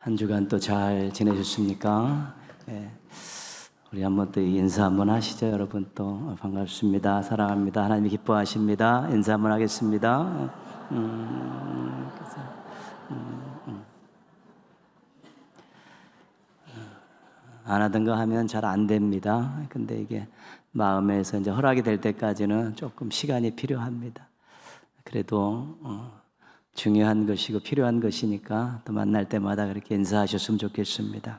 한 주간 또 잘 지내셨습니까? 예. 우리 한번 또 인사 한번 하시죠. 여러분 또 반갑습니다. 사랑합니다. 하나님이 기뻐하십니다. 인사 한번 하겠습니다. 안 하던 거 하면 잘 안 됩니다. 근데 이게 마음에서 이제 허락이 될 때까지는 조금 시간이 필요합니다. 그래도 중요한 것이고 필요한 것이니까 또 만날 때마다 그렇게 인사하셨으면 좋겠습니다.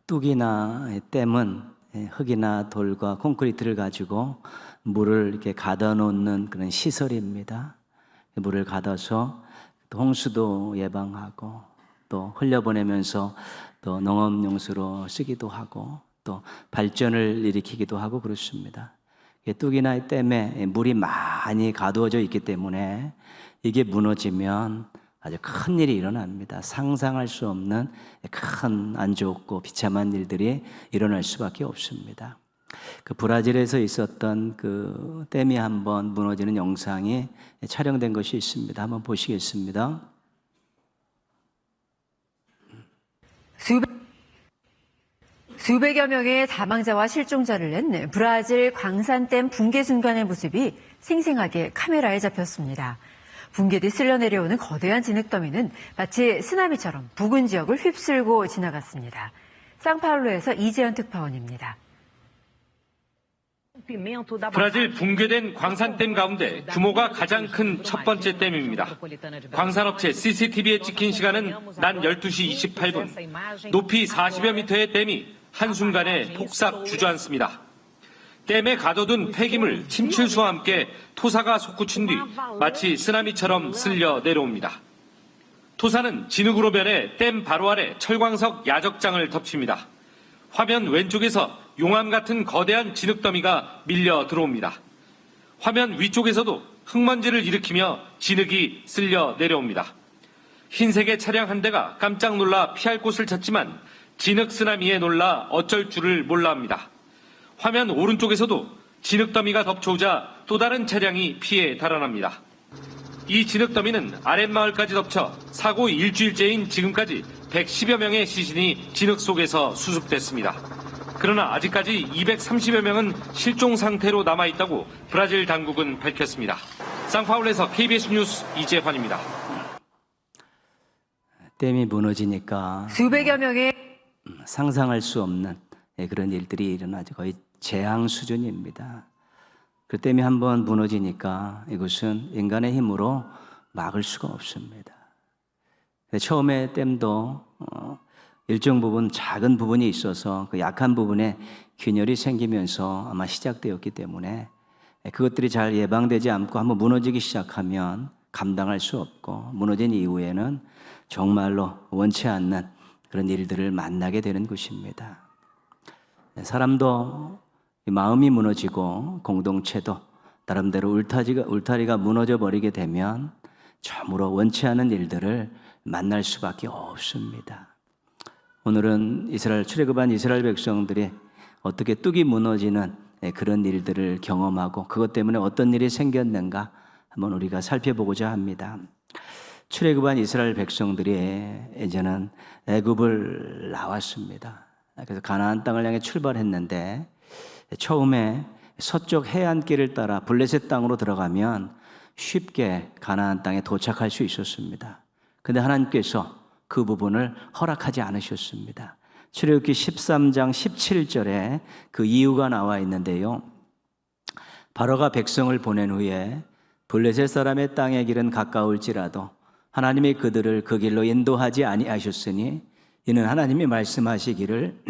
뚝이나 댐은 흙이나 돌과 콘크리트를 가지고 물을 이렇게 가둬 놓는 그런 시설입니다. 물을 가둬서 홍수도 예방하고 또 흘려보내면서 또 농업용수로 쓰기도 하고 또 발전을 일으키기도 하고 그렇습니다. 뚝이나 댐에 물이 많이 가두어져 있기 때문에 이게 무너지면 아주 큰 일이 일어납니다. 상상할 수 없는 큰 안 좋고 비참한 일들이 일어날 수밖에 없습니다. 그 브라질에서 있었던 그 댐이 한번 무너지는 영상이 촬영된 것이 있습니다. 한번 보시겠습니다. 수백여 명의 사망자와 실종자를 낸 브라질 광산댐 붕괴 순간의 모습이 생생하게 카메라에 잡혔습니다. 붕괴 뒤 쓸려 내려오는 거대한 진흙더미는 마치 쓰나미처럼 부근 지역을 휩쓸고 지나갔습니다. 상파울루에서 이재현 특파원입니다. 브라질 붕괴된 광산댐 가운데 규모가 가장 큰 첫 번째 댐입니다. 광산업체 CCTV에 찍힌 시간은 낮 12시 28분. 높이 40여 미터의 댐이 한순간에 폭삭 주저앉습니다. 댐에 가둬둔 폐기물, 침칠수와 함께 토사가 솟구친 뒤 마치 쓰나미처럼 쓸려 내려옵니다. 토사는 진흙으로 변해 댐 바로 아래 철광석 야적장을 덮칩니다. 화면 왼쪽에서 용암 같은 거대한 진흙더미가 밀려 들어옵니다. 화면 위쪽에서도 흙먼지를 일으키며 진흙이 쓸려 내려옵니다. 흰색의 차량 한 대가 깜짝 놀라 피할 곳을 찾지만 진흙 쓰나미에 놀라 어쩔 줄을 몰라 합니다. 화면 오른쪽에서도 진흙더미가 덮쳐오자 또 다른 차량이 피해 달아납니다. 이 진흙더미는 아랫마을까지 덮쳐 사고 일주일째인 지금까지 110여 명의 시신이 진흙 속에서 수습됐습니다. 그러나 아직까지 230여 명은 실종 상태로 남아있다고 브라질 당국은 밝혔습니다. 상파울루에서 KBS 뉴스 이재환입니다. 댐이 무너지니까 수백여 명의 상상할 수 없는 그런 일들이 일어나죠. 거의 재앙 수준입니다. 그 댐이 한번 무너지니까 이것은 인간의 힘으로 막을 수가 없습니다. 처음에 댐도 일정 부분 작은 부분이 있어서 그 약한 부분에 균열이 생기면서 아마 시작되었기 때문에 그것들이 잘 예방되지 않고 한번 무너지기 시작하면 감당할 수 없고 무너진 이후에는 정말로 원치 않는 그런 일들을 만나게 되는 것입니다. 사람도 마음이 무너지고 공동체도 나름대로 울타리가 무너져 버리게 되면 참으로 원치 않은 일들을 만날 수밖에 없습니다. 오늘은 출애굽한 이스라엘 백성들이 어떻게 뚝이 무너지는 그런 일들을 경험하고 그것 때문에 어떤 일이 생겼는가 한번 우리가 살펴보고자 합니다. 출애굽한 이스라엘 백성들이 이제는 애굽을 나왔습니다. 그래서 가나안 땅을 향해 출발했는데 처음에 서쪽 해안길을 따라 블레셋 땅으로 들어가면 쉽게 가나안 땅에 도착할 수 있었습니다. 그런데 하나님께서 그 부분을 허락하지 않으셨습니다. 출애굽기 13장 17절에 그 이유가 나와 있는데요. 바로가 백성을 보낸 후에 블레셋 사람의 땅의 길은 가까울지라도 하나님이 그들을 그 길로 인도하지 아니하셨으니 이는 하나님이 말씀하시기를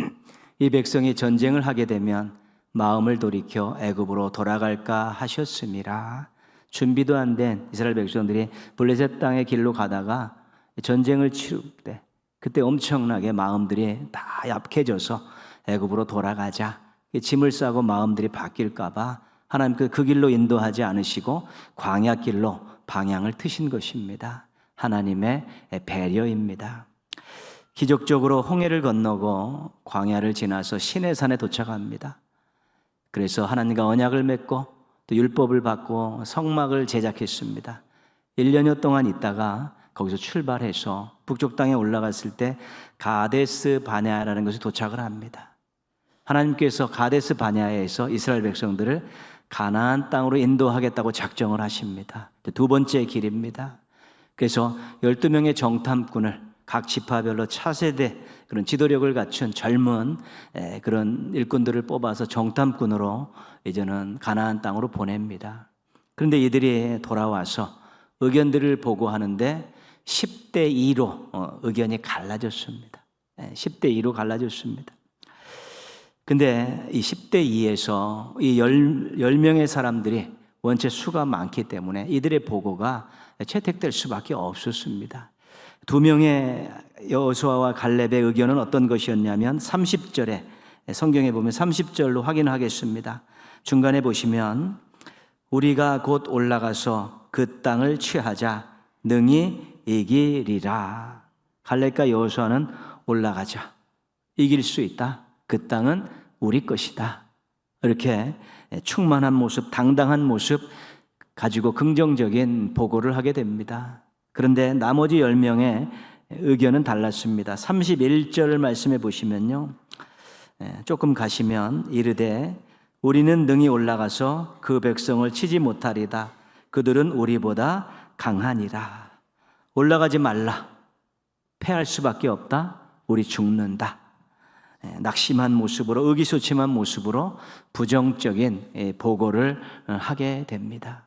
이 백성이 전쟁을 하게 되면 마음을 돌이켜 애굽으로 돌아갈까 하셨음이라. 준비도 안 된 이스라엘 백성들이 블레셋 땅의 길로 가다가 전쟁을 치를 때 그때 엄청나게 마음들이 다 약해져서 애굽으로 돌아가자 짐을 싸고 마음들이 바뀔까 봐 하나님 그 길로 인도하지 않으시고 광야 길로 방향을 트신 것입니다. 하나님의 배려입니다. 기적적으로 홍해를 건너고 광야를 지나서 시내산에 도착합니다. 그래서 하나님과 언약을 맺고 또 율법을 받고 성막을 제작했습니다. 1년여 동안 있다가 거기서 출발해서 북쪽 땅에 올라갔을 때 가데스 바네아라는 곳에 도착을 합니다. 하나님께서 가데스 바네아에서 이스라엘 백성들을 가나안 땅으로 인도하겠다고 작정을 하십니다. 두 번째 길입니다. 그래서 12명의 정탐꾼을 각 지파별로 차세대 그런 지도력을 갖춘 젊은 그런 일꾼들을 뽑아서 정탐꾼으로 이제는 가나안 땅으로 보냅니다. 그런데 이들이 돌아와서 의견들을 보고하는데 10대 2로 의견이 갈라졌습니다. 10대 2로 갈라졌습니다. 근데 이 10대 2에서 이 10명의 사람들이 원체 수가 많기 때문에 이들의 보고가 채택될 수밖에 없었습니다. 2명의 여호수아와 갈렙의 의견은 어떤 것이었냐면 30절에 성경에 보면 30절로 확인하겠습니다. 중간에 보시면 우리가 곧 올라가서 그 땅을 취하자 능히 이기리라. 갈렙과 여호수아는 올라가자. 이길 수 있다. 그 땅은 우리 것이다. 이렇게 충만한 모습, 당당한 모습 가지고 긍정적인 보고를 하게 됩니다. 그런데 나머지 10명의 의견은 달랐습니다. 31절 말씀해 보시면요. 조금 가시면 이르되 우리는 능히 올라가서 그 백성을 치지 못하리다. 그들은 우리보다 강하니라. 올라가지 말라. 패할 수밖에 없다. 우리 죽는다. 낙심한 모습으로 의기소침한 모습으로 부정적인 보고를 하게 됩니다.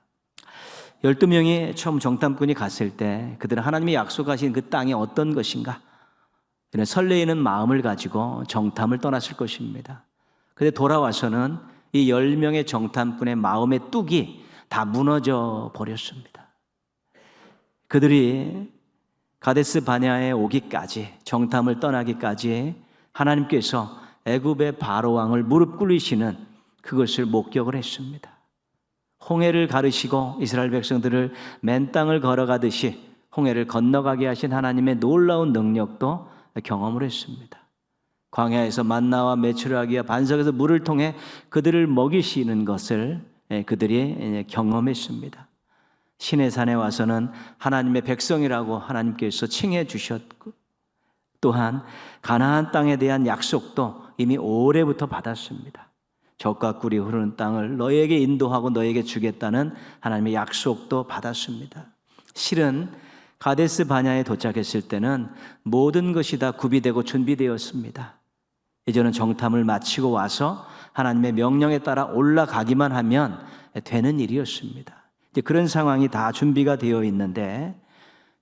12명이 처음 정탐꾼이 갔을 때 그들은 하나님이 약속하신 그 땅이 어떤 것인가 이런 설레이는 마음을 가지고 정탐을 떠났을 것입니다. 그런데 돌아와서는 이 10명의 정탐꾼의 마음의 뚝이 다 무너져 버렸습니다. 그들이 가데스 바네아에 오기까지 정탐을 떠나기까지 하나님께서 애굽의 바로 왕을 무릎 꿇리시는 그것을 목격을 했습니다. 홍해를 가르시고 이스라엘 백성들을 맨 땅을 걸어가듯이 홍해를 건너가게 하신 하나님의 놀라운 능력도 경험을 했습니다. 광야에서 만나와 메추라기 위하 반석에서 물을 통해 그들을 먹이시는 것을 그들이 경험했습니다. 시내산에 와서는 하나님의 백성이라고 하나님께서 칭해 주셨고 또한 가나안 땅에 대한 약속도 이미 오래부터 받았습니다. 젖과 꿀이 흐르는 땅을 너에게 인도하고 너에게 주겠다는 하나님의 약속도 받았습니다. 실은 가데스 바냐에 도착했을 때는 모든 것이 다 구비되고 준비되었습니다. 이제는 정탐을 마치고 와서 하나님의 명령에 따라 올라가기만 하면 되는 일이었습니다. 이제 그런 상황이 다 준비가 되어 있는데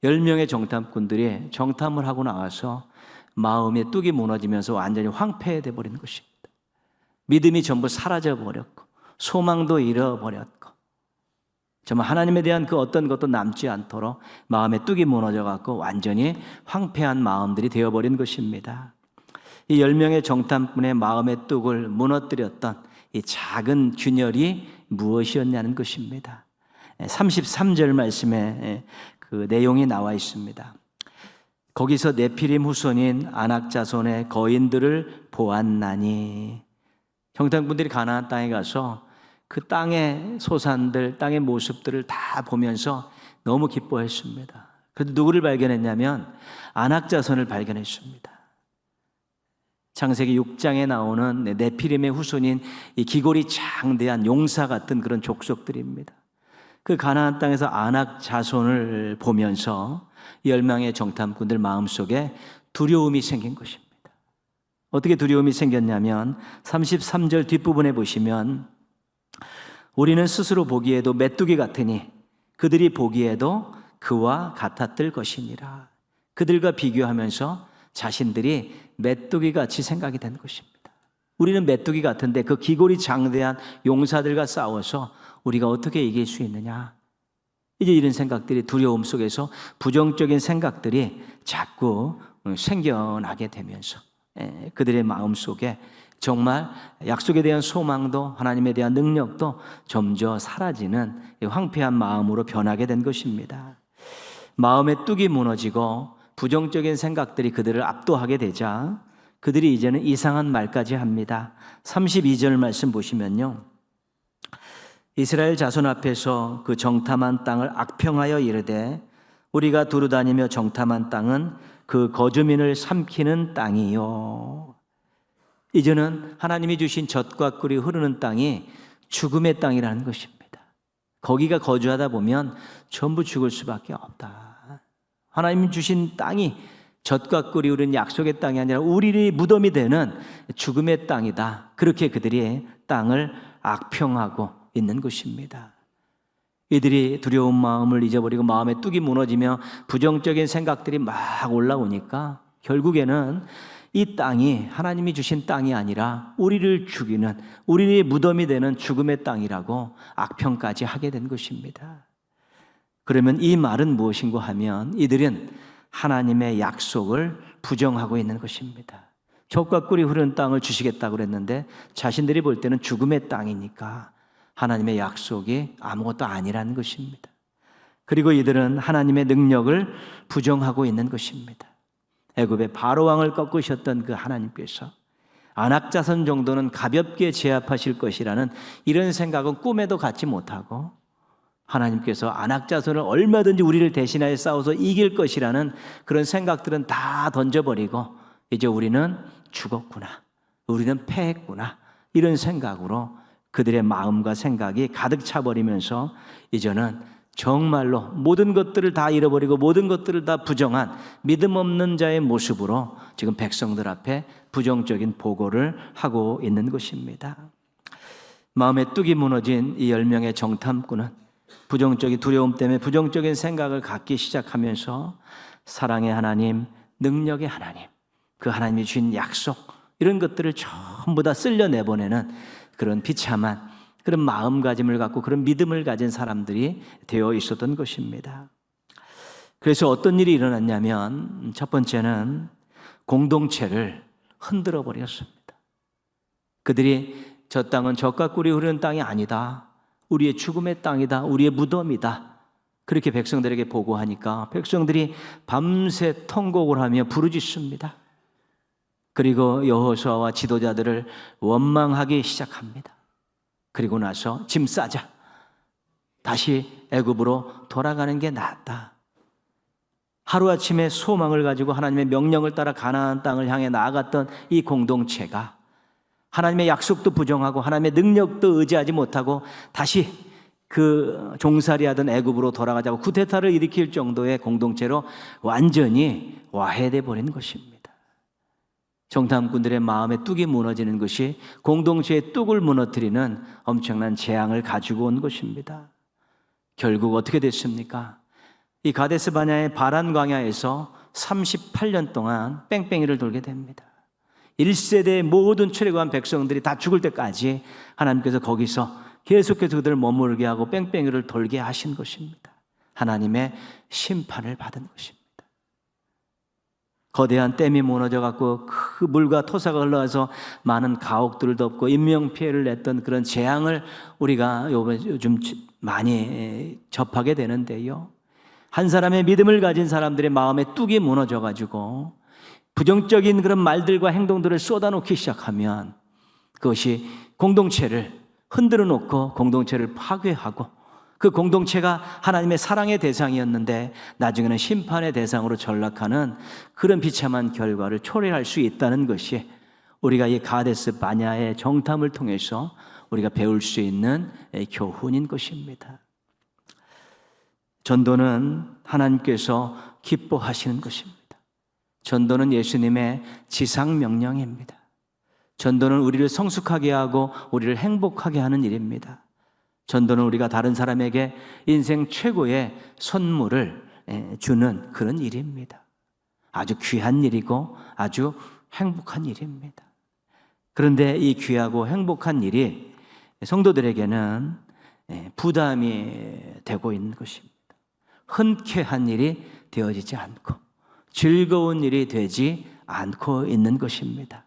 10명의 정탐꾼들이 정탐을 하고 나와서 마음의 뚝이 무너지면서 완전히 황폐해 버린 것입니다. 믿음이 전부 사라져 버렸고 소망도 잃어버렸고 정말 하나님에 대한 그 어떤 것도 남지 않도록 마음의 뚝이 무너져 갖고 완전히 황폐한 마음들이 되어버린 것입니다. 이 10명의 정탐꾼의 마음의 뚝을 무너뜨렸던 이 작은 균열이 무엇이었냐는 것입니다. 33절 말씀에 그 내용이 나와 있습니다. 거기서 네피림 후손인 아낙 자손의 거인들을 보았나니 정탐꾼들이 가나안 땅에 가서 그 땅의 소산들, 땅의 모습들을 다 보면서 너무 기뻐했습니다. 그래도 누구를 발견했냐면 아낙 자손을 발견했습니다. 창세기 6장에 나오는 네피림의 후손인 이 기골이 장대한 용사 같은 그런 족속들입니다. 그 가나안 땅에서 아낙 자손을 보면서 10명의 정탐꾼들 마음속에 두려움이 생긴 것입니다. 어떻게 두려움이 생겼냐면 33절 뒷부분에 보시면 우리는 스스로 보기에도 메뚜기 같으니 그들이 보기에도 그와 같았을 것이니라. 그들과 비교하면서 자신들이 메뚜기 같이 생각이 된 것입니다. 우리는 메뚜기 같은데 그 기골이 장대한 용사들과 싸워서 우리가 어떻게 이길 수 있느냐. 이제 이런 생각들이 두려움 속에서 부정적인 생각들이 자꾸 생겨나게 되면서 그들의 마음속에 정말 약속에 대한 소망도 하나님에 대한 능력도 점점 사라지는 황폐한 마음으로 변하게 된 것입니다. 마음의 뚝이 무너지고 부정적인 생각들이 그들을 압도하게 되자 그들이 이제는 이상한 말까지 합니다. 32절 말씀 보시면요. 이스라엘 자손 앞에서 그 정탐한 땅을 악평하여 이르되 우리가 두루다니며 정탐한 땅은 그 거주민을 삼키는 땅이요. 이제는 하나님이 주신 젖과 꿀이 흐르는 땅이 죽음의 땅이라는 것입니다. 거기가 거주하다 보면 전부 죽을 수밖에 없다. 하나님이 주신 땅이 젖과 꿀이 흐르는 약속의 땅이 아니라 우리의 무덤이 되는 죽음의 땅이다. 그렇게 그들이 땅을 악평하고 있는 것입니다. 이들이 두려운 마음을 잊어버리고 마음의 뚝이 무너지며 부정적인 생각들이 막 올라오니까 결국에는 이 땅이 하나님이 주신 땅이 아니라 우리를 죽이는, 우리의 무덤이 되는 죽음의 땅이라고 악평까지 하게 된 것입니다. 그러면 이 말은 무엇인고 하면 이들은 하나님의 약속을 부정하고 있는 것입니다. 젖과 꿀이 흐르는 땅을 주시겠다고 그랬는데 자신들이 볼 때는 죽음의 땅이니까 하나님의 약속이 아무것도 아니라는 것입니다. 그리고 이들은 하나님의 능력을 부정하고 있는 것입니다. 애굽의 바로 왕을 꺾으셨던 그 하나님께서 안악자손 정도는 가볍게 제압하실 것이라는 이런 생각은 꿈에도 갖지 못하고 하나님께서 안악자손을 얼마든지 우리를 대신하여 싸워서 이길 것이라는 그런 생각들은 다 던져버리고 이제 우리는 죽었구나, 우리는 패했구나, 이런 생각으로 그들의 마음과 생각이 가득 차버리면서 이제는 정말로 모든 것들을 다 잃어버리고 모든 것들을 다 부정한 믿음 없는 자의 모습으로 지금 백성들 앞에 부정적인 보고를 하고 있는 것입니다. 마음의 뚝이 무너진 이 10명의 정탐꾼은 부정적인 두려움 때문에 부정적인 생각을 갖기 시작하면서 사랑의 하나님, 능력의 하나님, 그 하나님이 주신 약속, 이런 것들을 전부 다 쓸려내보내는 그런 비참한 그런 마음가짐을 갖고 그런 믿음을 가진 사람들이 되어 있었던 것입니다. 그래서 어떤 일이 일어났냐면 첫 번째는 공동체를 흔들어 버렸습니다. 그들이 저 땅은 젖과 꿀이 흐르는 땅이 아니다, 우리의 죽음의 땅이다, 우리의 무덤이다, 그렇게 백성들에게 보고하니까 백성들이 밤새 통곡을 하며 부르짖습니다. 그리고 여호수아와 지도자들을 원망하기 시작합니다. 그리고 나서 짐 싸자, 다시 애굽으로 돌아가는 게 낫다. 하루아침에 소망을 가지고 하나님의 명령을 따라 가나안 땅을 향해 나아갔던 이 공동체가 하나님의 약속도 부정하고 하나님의 능력도 의지하지 못하고 다시 그 종살이하던 애굽으로 돌아가자고 쿠데타를 일으킬 정도의 공동체로 완전히 와해돼 버린 것입니다. 정탐꾼들의 마음의 뚝이 무너지는 것이 공동체의 뚝을 무너뜨리는 엄청난 재앙을 가지고 온 것입니다. 결국 어떻게 됐습니까? 이 가데스 바냐의 바란 광야에서 38년 동안 뺑뺑이를 돌게 됩니다. 1세대의 모든 출애굽한 백성들이 다 죽을 때까지 하나님께서 거기서 계속해서 그들을 머물게 하고 뺑뺑이를 돌게 하신 것입니다. 하나님의 심판을 받은 것입니다. 거대한 댐이 무너져 갖고 그 물과 토사가 흘러가서 많은 가옥들을 덮고 인명피해를 냈던 그런 재앙을 우리가 요즘 많이 접하게 되는데요. 한 사람의 믿음을 가진 사람들의 마음에 뚝이 무너져 가지고 부정적인 그런 말들과 행동들을 쏟아놓기 시작하면 그것이 공동체를 흔들어 놓고 공동체를 파괴하고 그 공동체가 하나님의 사랑의 대상이었는데 나중에는 심판의 대상으로 전락하는 그런 비참한 결과를 초래할 수 있다는 것이 우리가 이 가데스 바냐의 정탐을 통해서 우리가 배울 수 있는 교훈인 것입니다. 전도는 하나님께서 기뻐하시는 것입니다. 전도는 예수님의 지상명령입니다. 전도는 우리를 성숙하게 하고 우리를 행복하게 하는 일입니다. 전도는 우리가 다른 사람에게 인생 최고의 선물을 주는 그런 일입니다. 아주 귀한 일이고 아주 행복한 일입니다. 그런데 이 귀하고 행복한 일이 성도들에게는 부담이 되고 있는 것입니다. 흔쾌한 일이 되어지지 않고 즐거운 일이 되지 않고 있는 것입니다.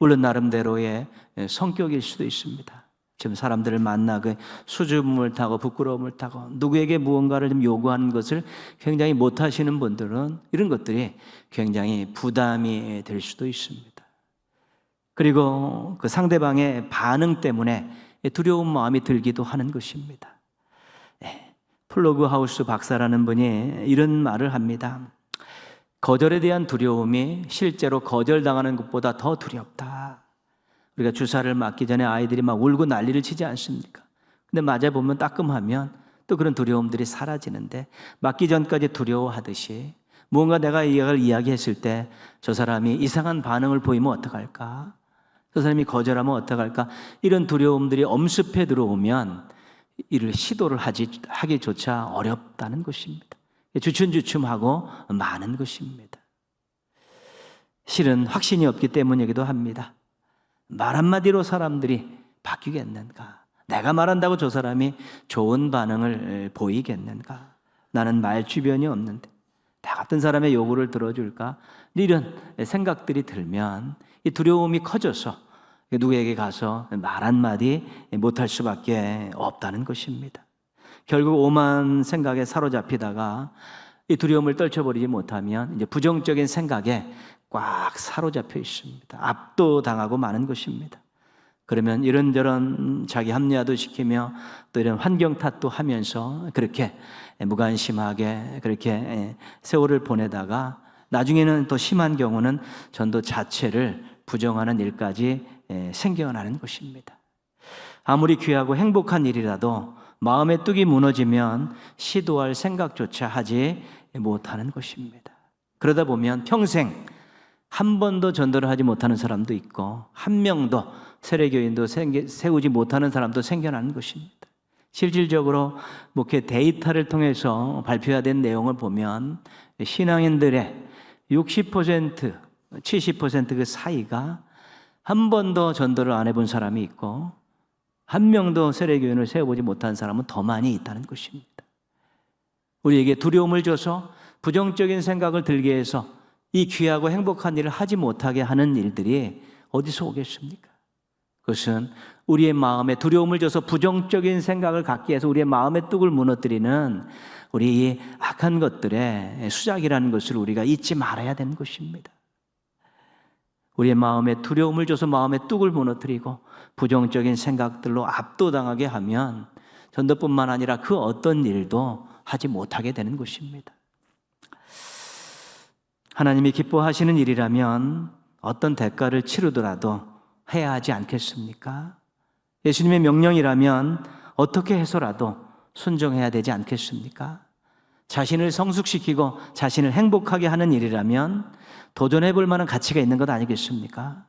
물론 나름대로의 성격일 수도 있습니다. 지금 사람들을 만나고 수줍음을 타고 부끄러움을 타고 누구에게 무언가를 좀 요구하는 것을 굉장히 못하시는 분들은 이런 것들이 굉장히 부담이 될 수도 있습니다. 그리고 그 상대방의 반응 때문에 두려운 마음이 들기도 하는 것입니다. 플로그 하우스 박사라는 분이 이런 말을 합니다. 거절에 대한 두려움이 실제로 거절당하는 것보다 더 두렵다. 우리가 주사를 맞기 전에 아이들이 막 울고 난리를 치지 않습니까? 근데 맞아보면 따끔하면 또 그런 두려움들이 사라지는데, 맞기 전까지 두려워하듯이 무언가 내가 이걸 이야기했을 때 저 사람이 이상한 반응을 보이면 어떡할까? 저 사람이 거절하면 어떡할까? 이런 두려움들이 엄습해 들어오면 이를 시도를 하기조차 어렵다는 것입니다. 주춤주춤하고 많은 것입니다. 실은 확신이 없기 때문이기도 합니다. 말 한마디로 사람들이 바뀌겠는가? 내가 말한다고 저 사람이 좋은 반응을 보이겠는가? 나는 말 주변이 없는데 나 같은 사람의 요구를 들어줄까? 이런 생각들이 들면 이 두려움이 커져서 누구에게 가서 말 한마디 못할 수밖에 없다는 것입니다. 결국 오만 생각에 사로잡히다가 이 두려움을 떨쳐버리지 못하면 이제 부정적인 생각에 꽉 사로잡혀 있습니다. 압도당하고 마는 것입니다. 그러면 이런저런 자기 합리화도 시키며 또 이런 환경 탓도 하면서 그렇게 무관심하게 그렇게 세월을 보내다가 나중에는 또 심한 경우는 전도 자체를 부정하는 일까지 생겨나는 것입니다. 아무리 귀하고 행복한 일이라도 마음의 뚝이 무너지면 시도할 생각조차 하지 못하는 것입니다. 그러다 보면 평생 한 번도 전도를 하지 못하는 사람도 있고 한 명도 세례교인도 세우지 못하는 사람도 생겨나는 것입니다. 실질적으로 목회 데이터를 통해서 발표된 내용을 보면 신앙인들의 60%, 70% 그 사이가 한 번도 전도를 안 해본 사람이 있고 한 명도 세례교인을 세워보지 못한 사람은 더 많이 있다는 것입니다. 우리에게 두려움을 줘서 부정적인 생각을 들게 해서 이 귀하고 행복한 일을 하지 못하게 하는 일들이 어디서 오겠습니까? 그것은 우리의 마음에 두려움을 줘서 부정적인 생각을 갖게 해서 우리의 마음의 뚝을 무너뜨리는 우리 악한 것들의 수작이라는 것을 우리가 잊지 말아야 되는 것입니다. 우리의 마음에 두려움을 줘서 마음의 뚝을 무너뜨리고 부정적인 생각들로 압도당하게 하면 전도뿐만 아니라 그 어떤 일도 하지 못하게 되는 것입니다. 하나님이 기뻐하시는 일이라면 어떤 대가를 치르더라도 해야 하지 않겠습니까? 예수님의 명령이라면 어떻게 해서라도 순종해야 되지 않겠습니까? 자신을 성숙시키고 자신을 행복하게 하는 일이라면 도전해 볼 만한 가치가 있는 것 아니겠습니까?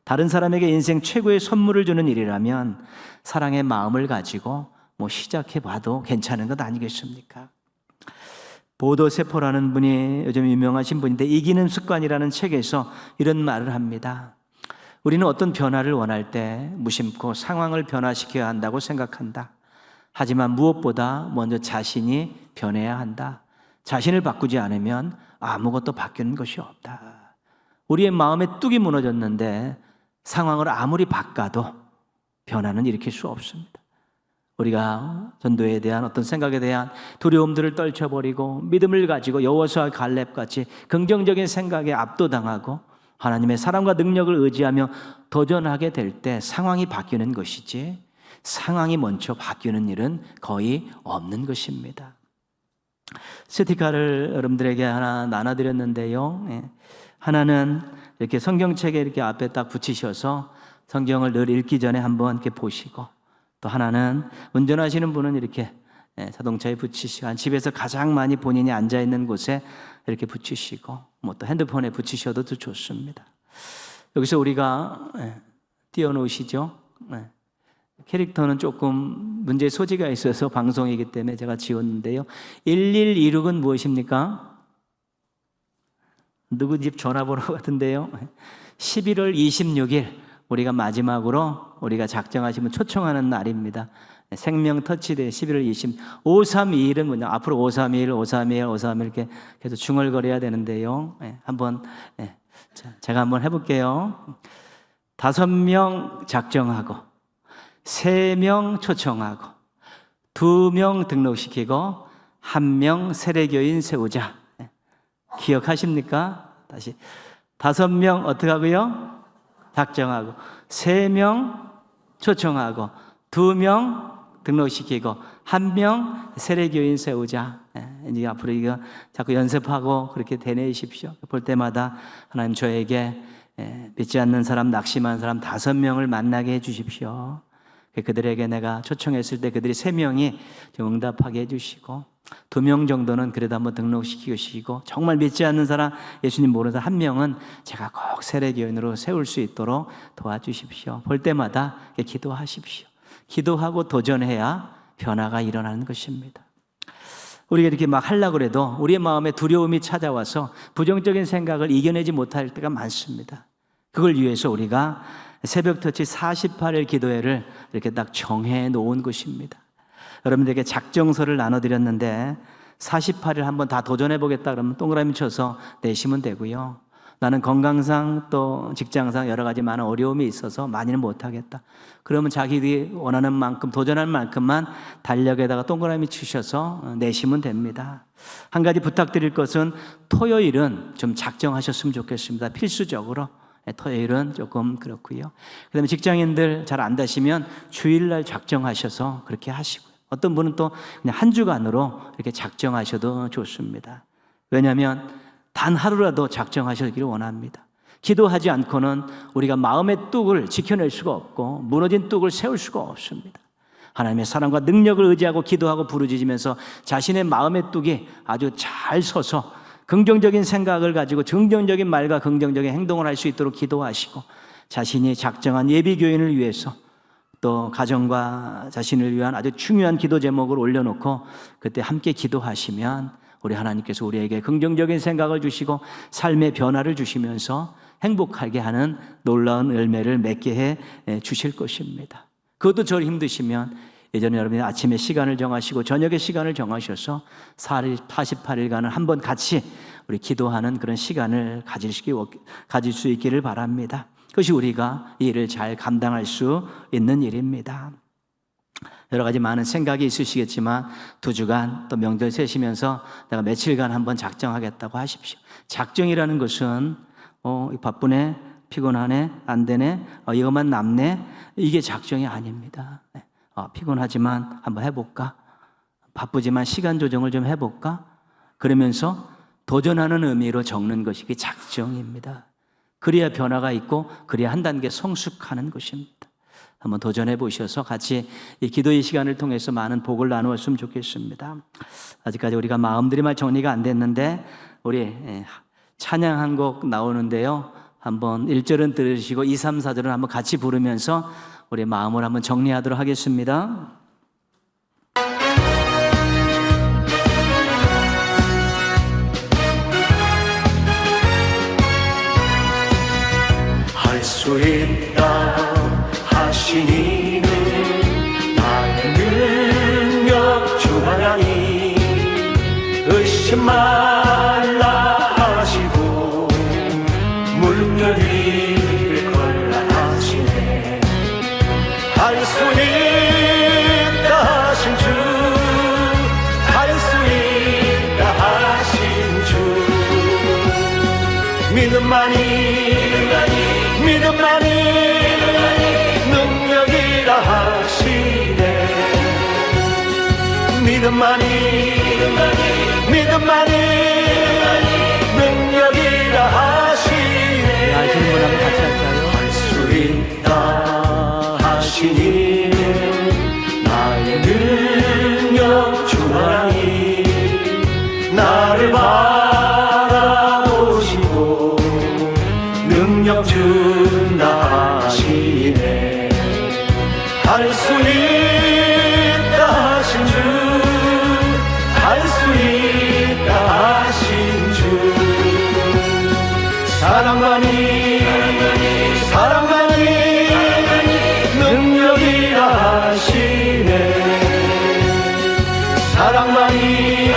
다른 사람에게 인생 최고의 선물을 주는 일이라면 사랑의 마음을 가지고 시작해 봐도 괜찮은 것 아니겠습니까? 보도 세포라는 분이 요즘 유명하신 분인데 이기는 습관이라는 책에서 이런 말을 합니다. 우리는 어떤 변화를 원할 때 무심코 상황을 변화시켜야 한다고 생각한다. 하지만 무엇보다 먼저 자신이 변해야 한다. 자신을 바꾸지 않으면 아무것도 바뀌는 것이 없다. 우리의 마음의 뚝이 무너졌는데 상황을 아무리 바꿔도 변화는 일으킬 수 없습니다. 우리가 전도에 대한 어떤 생각에 대한 두려움들을 떨쳐버리고 믿음을 가지고 여호수아와 갈렙같이 긍정적인 생각에 압도당하고 하나님의 사랑과 능력을 의지하며 도전하게 될 때 상황이 바뀌는 것이지 상황이 먼저 바뀌는 일은 거의 없는 것입니다. 스티커를 여러분들에게 하나 나눠드렸는데요. 하나는 이렇게 성경책에 이렇게 앞에 딱 붙이셔서 성경을 늘 읽기 전에 한번 이렇게 보시고, 또 하나는 운전하시는 분은 이렇게 자동차에 붙이시고 집에서 가장 많이 본인이 앉아 있는 곳에 이렇게 붙이시고 또 핸드폰에 붙이셔도 좋습니다. 여기서 우리가 띄워놓으시죠. 캐릭터는 조금 문제 소지가 있어서 방송이기 때문에 제가 지웠는데요. 1126은 무엇입니까? 누구 집 전화번호 같은데요. 11월 26일 우리가 마지막으로 우리가 작정하시면 초청하는 날입니다. 생명 터치데이 11월 20, 5321은 뭐냐? 앞으로 5321, 5321, 5321 이렇게 계속 중얼거려야 되는데요. 한번 제가 한번 해볼게요. 5명 작정하고 3명 초청하고 2명 등록시키고 1명 세례교인 세우자. 기억하십니까? 다시 5명 어떻게 하고요? 작정하고 3명 초청하고 2명 등록시키고 한 명 세례교인 세우자. 이제 앞으로 이거 자꾸 연습하고 그렇게 되뇌이십시오. 볼 때마다 하나님 저에게 믿지 않는 사람, 낙심한 사람 5명을 만나게 해주십시오. 그들에게 내가 초청했을 때 그들이 3명이 응답하게 해주시고 2명 정도는 그래도 한번 등록시키시고 정말 믿지 않는 사람, 예수님 모르는 사람 1명은 제가 꼭 세례교인으로 세울 수 있도록 도와주십시오. 볼 때마다 기도하십시오. 기도하고 도전해야 변화가 일어나는 것입니다. 우리가 이렇게 막 하려고 해도 우리의 마음에 두려움이 찾아와서 부정적인 생각을 이겨내지 못할 때가 많습니다. 그걸 위해서 우리가 새벽 터치 48일 기도회를 이렇게 딱 정해 놓은 것입니다. 여러분들에게 작정서를 나눠드렸는데 48일 한번 다 도전해 보겠다 그러면 동그라미 쳐서 내시면 되고요. 나는 건강상 또 직장상 여러 가지 많은 어려움이 있어서 많이는 못하겠다. 그러면 자기들이 원하는 만큼 도전할 만큼만 달력에다가 동그라미 치셔서 내시면 됩니다. 한 가지 부탁드릴 것은 토요일은 좀 작정하셨으면 좋겠습니다. 필수적으로. 토요일은 조금 그렇고요. 그 다음에 직장인들 잘 안 되시면 주일날 작정하셔서 그렇게 하시고요. 어떤 분은 또 그냥 한 주간으로 이렇게 작정하셔도 좋습니다. 왜냐하면 단 하루라도 작정하시기를 원합니다. 기도하지 않고는 우리가 마음의 뚝을 지켜낼 수가 없고 무너진 뚝을 세울 수가 없습니다. 하나님의 사랑과 능력을 의지하고 기도하고 부르짖으면서 자신의 마음의 뚝이 아주 잘 서서 긍정적인 생각을 가지고 긍정적인 말과 긍정적인 행동을 할 수 있도록 기도하시고 자신이 작정한 예비교인을 위해서 또 가정과 자신을 위한 아주 중요한 기도 제목을 올려놓고 그때 함께 기도하시면 우리 하나님께서 우리에게 긍정적인 생각을 주시고 삶의 변화를 주시면서 행복하게 하는 놀라운 열매를 맺게 해 주실 것입니다. 그것도 절 힘드시면 예전에 여러분이 아침에 시간을 정하시고 저녁에 시간을 정하셔서 48일간을 한번 같이 우리 기도하는 그런 시간을 가질 수 있기를 바랍니다. 그것이 우리가 이 일을 잘 감당할 수 있는 일입니다. 여러 가지 많은 생각이 있으시겠지만 2주간 또 명절 세시면서 내가 며칠간 한번 작정하겠다고 하십시오. 작정이라는 것은 바쁘네, 피곤하네, 안 되네, 이것만 남네, 이게 작정이 아닙니다. 피곤하지만 한번 해볼까? 바쁘지만 시간 조정을 좀 해볼까? 그러면서 도전하는 의미로 적는 것이 그게 작정입니다. 그래야 변화가 있고 그래야 한 단계 성숙하는 것입니다. 한번 도전해 보셔서 같이 이 기도의 시간을 통해서 많은 복을 나누었으면 좋겠습니다. 아직까지 우리가 마음들이 말 정리가 안 됐는데 우리 찬양 한 곡 나오는데요. 한번 1절은 들으시고 2, 3, 4절은 한번 같이 부르면서 우리 마음을 한번 정리하도록 하겠습니다. 할 수 있다 하신 이는 나의 능력 주 하나님 의심 말라 하시고 물결 위를 걸라 하시네. 할 수 있다 하신 주, 할 수 있다 하신 주, 믿음만이 능력이라 하시네. 믿음만이 능력이라 하시네. 아시는 분 한번 같이 할까요? 할 수 있다 하시니 나의 능력 주 하나님 나를 바라보시고 능력 준다 하시네. 할 수 있다 하신 주, 할 수 있다 하신 주, 사랑만이 능력이라 하시네. 사랑만이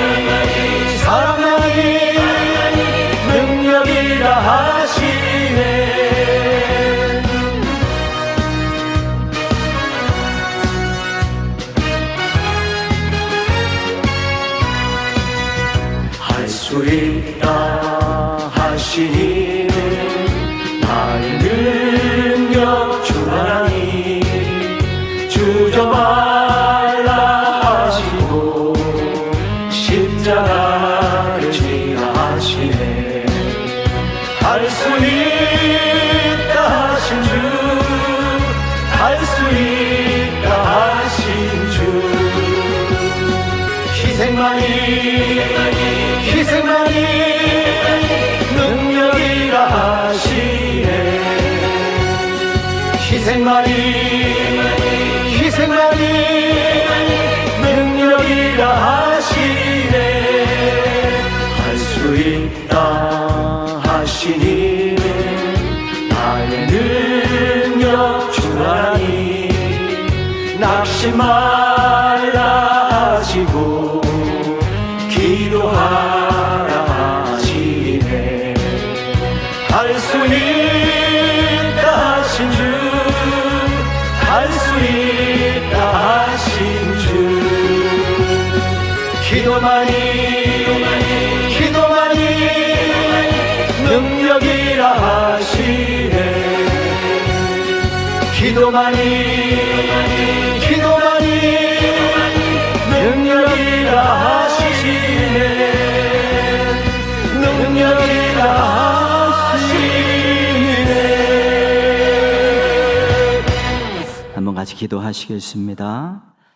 능력이라 하시네. 할 수 있다 하시니 나의 능력 주 하나님 주저 말라 희생만이 능력이라 하시네. 할 수 있다 하시니 나의 능력 주 하나님. 낙심 말라 하시고 기도하라 하시네. 할 수 있다 하신 주, 할 수 있다 하신 주. 기도만이 능력이라 하시네. 기도만이 능력이라 하시네. 능력이라 하시네. 한번 같이 기도하시겠습니다.